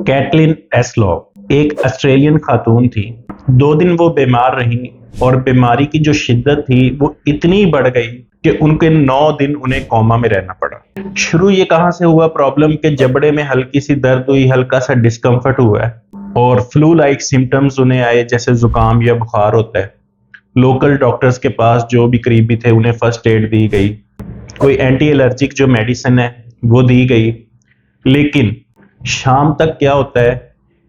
Caitlin एस्लॉ एक Australian खातून थी। 2 दिन वो बीमार रहीं और बीमारी की जो शिद्दत थी वो इतनी बढ़ गई कि उनके 9 दिन उन्हें कोमा में रहना पड़ा। शुरू ये कहाँ से हुआ प्रॉब्लम के जबड़े में हल्की सी दर्द हुई, हल्का सा डिस्कम्फर्ट हुआ है और फ्लू लाइक सिम्टम्स उन्हें आए, जैसे जुकाम या बुखार होता है। लोकल डॉक्टर्स के पास जो भी करीबी थे उन्हें फर्स्ट एड दी गई, कोई एंटी एलर्जिक जो मेडिसिन है वो दी गई। लेकिन शाम तक क्या होता है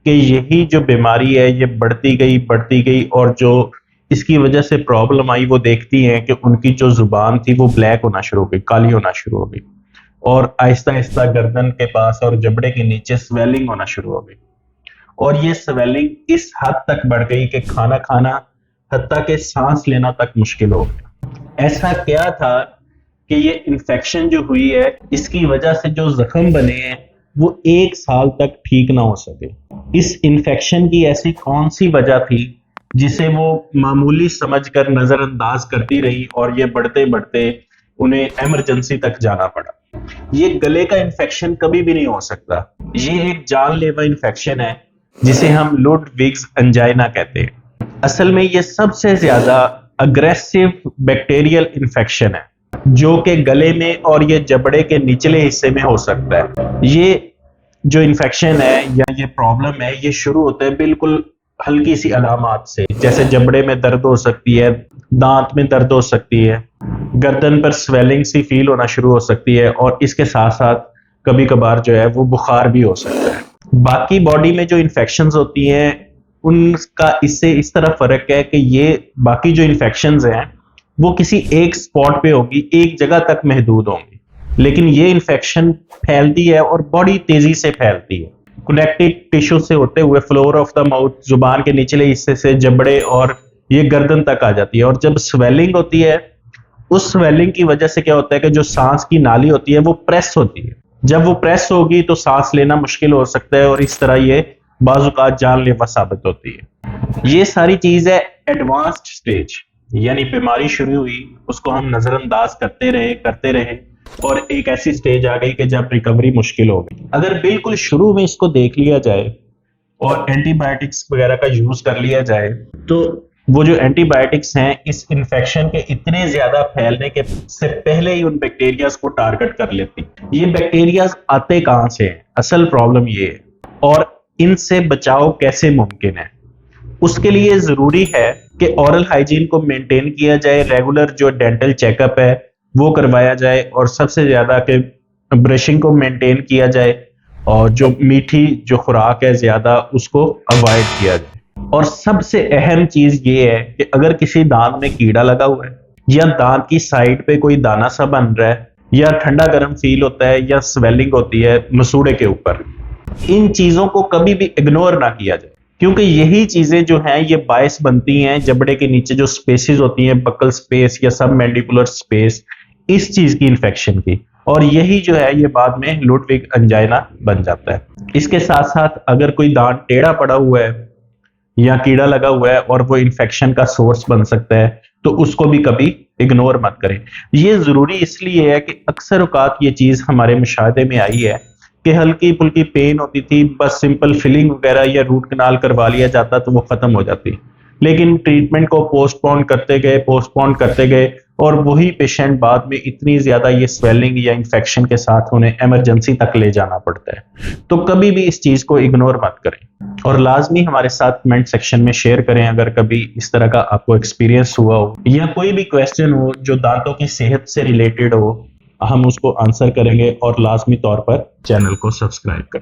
कि यही जो बीमारी है ये बढ़ती गई और जो इसकी वजह से प्रॉब्लम आई वो देखती हैं कि उनकी जो जुबान थी वो ब्लैक होना शुरू हो गई, काली होना शुरू हो गई और आहिस्ता आहिस्ता गर्दन के पास और जबड़े के नीचे स्वेलिंग होना शुरू हो गई। और ये स्वेलिंग इस हद तक बढ़ गई कि खाना खाना हत्ता के सांस लेना तक मुश्किल हो गया। ऐसा क्या था कि ये इन्फेक्शन जो हुई है इसकी वजह से जो जख्म बने हैं वो 1 साल तक ठीक ना हो सके। इस इन्फेक्शन की ऐसी कौन सी वजह थी जिसे वो मामूली समझकर नजरअंदाज करती रही और ये बढ़ते बढ़ते उन्हें इमरजेंसी तक जाना पड़ा। ये गले का इन्फेक्शन कभी भी नहीं हो सकता, ये एक जानलेवा इन्फेक्शन है जिसे हम लुडविग्स एंजाइना कहते हैं। असल में ये सबसे ज्यादा अग्रेसिव बैक्टीरियल इन्फेक्शन है जो कि गले में और ये जबड़े के निचले हिस्से में हो सकता है। ये जो इन्फेक्शन है या ये प्रॉब्लम है ये शुरू होता है बिल्कुल हल्की सी अलामात से, जैसे जबड़े में दर्द हो सकती है, दांत में दर्द हो सकती है, गर्दन पर स्वेलिंग सी फील होना शुरू हो सकती है और इसके साथ साथ कभी कभार जो है वो बुखार भी हो सकता है। बाकी बॉडी में जो इन्फेक्शंस होती हैं उनका इससे इस तरह फर्क है कि ये बाकी जो इन्फेक्शंस हैं वो किसी एक स्पॉट पे होगी, एक जगह तक महदूद होंगी, लेकिन ये इन्फेक्शन फैलती है और बड़ी तेजी से फैलती है। कनेक्टिव टिश्यू से होते हुए फ्लोर ऑफ द माउथ, जुबान के निचले हिस्से से जबड़े और ये गर्दन तक आ जाती है। और जब स्वेलिंग होती है उस स्वेलिंग की वजह से क्या होता है कि जो सांस की नाली होती है वो प्रेस होती है। जब वो प्रेस होगी तो सांस लेना मुश्किल हो सकता है और इस तरह ये बाजुकात जानलेवा साबित होती है। ये सारी चीज है एडवांस्ड स्टेज, यानी बीमारी शुरू हुई उसको हम नजरअंदाज करते रहे और एक ऐसी स्टेज आ गई कि जब रिकवरी मुश्किल हो गई। अगर बिल्कुल शुरू में इसको देख लिया जाए और एंटीबायोटिक्स वगैरह का यूज कर लिया जाए तो वो जो एंटीबायोटिक्स हैं इस इन्फेक्शन के इतने ज्यादा फैलने के से पहले ही उन बैक्टीरियाज को टारगेट कर लेती। ये बैक्टीरियाज आते कहां से हैं, असल प्रॉब्लम ये है और इनसे बचाव कैसे मुमकिन है। उसके लिए जरूरी है कि ओरल हाइजीन को मेंटेन किया जाए, रेगुलर जो डेंटल चेकअप है वो करवाया जाए और सबसे ज्यादा के ब्रशिंग को मेंटेन किया जाए और जो मीठी जो खुराक है ज्यादा उसको अवॉइड किया जाए। और सबसे अहम चीज ये है कि अगर किसी दांत में कीड़ा लगा हुआ है या दांत की साइड पे कोई दाना सा बन रहा है या ठंडा गर्म फील होता है या स्वेलिंग होती है मसूड़े के ऊपर, इन चीजों को कभी भी इग्नोर ना किया जाए, क्योंकि यही चीजें जो हैं ये बायस बनती हैं जबड़े के नीचे जो स्पेसेस होती हैं, बकल स्पेस या सब मैंडिबुलर स्पेस, इस चीज की इन्फेक्शन की, और यही जो है ये बाद में लुडविग एंजाइना बन जाता है। इसके साथ साथ अगर कोई दांत टेढ़ा पड़ा हुआ है या कीड़ा लगा हुआ है और वो इन्फेक्शन का सोर्स बन सकता है तो उसको भी कभी इग्नोर मत करें। ये जरूरी इसलिए है कि अक्सर औकात ये चीज हमारे मुशाहदे में आई है कि हल्की फुल्की पेन होती थी, बस सिंपल फिलिंग वगैरह या रूट कनाल करवा लिया जाता तो वो खत्म हो जाती, लेकिन ट्रीटमेंट को पोस्टपोन करते गए और वही पेशेंट बाद में इतनी ज्यादा ये स्वेलिंग या इन्फेक्शन के साथ उन्हें इमरजेंसी तक ले जाना पड़ता है। तो कभी भी इस चीज को इग्नोर मत करें और लाजमी हमारे साथ कमेंट सेक्शन में शेयर करें अगर कभी इस तरह का आपको एक्सपीरियंस हुआ हो या कोई भी क्वेश्चन हो जो दांतों की सेहत से रिलेटेड हो, हम उसको आंसर करेंगे। और लाजमी तौर पर चैनल को सब्सक्राइब करें।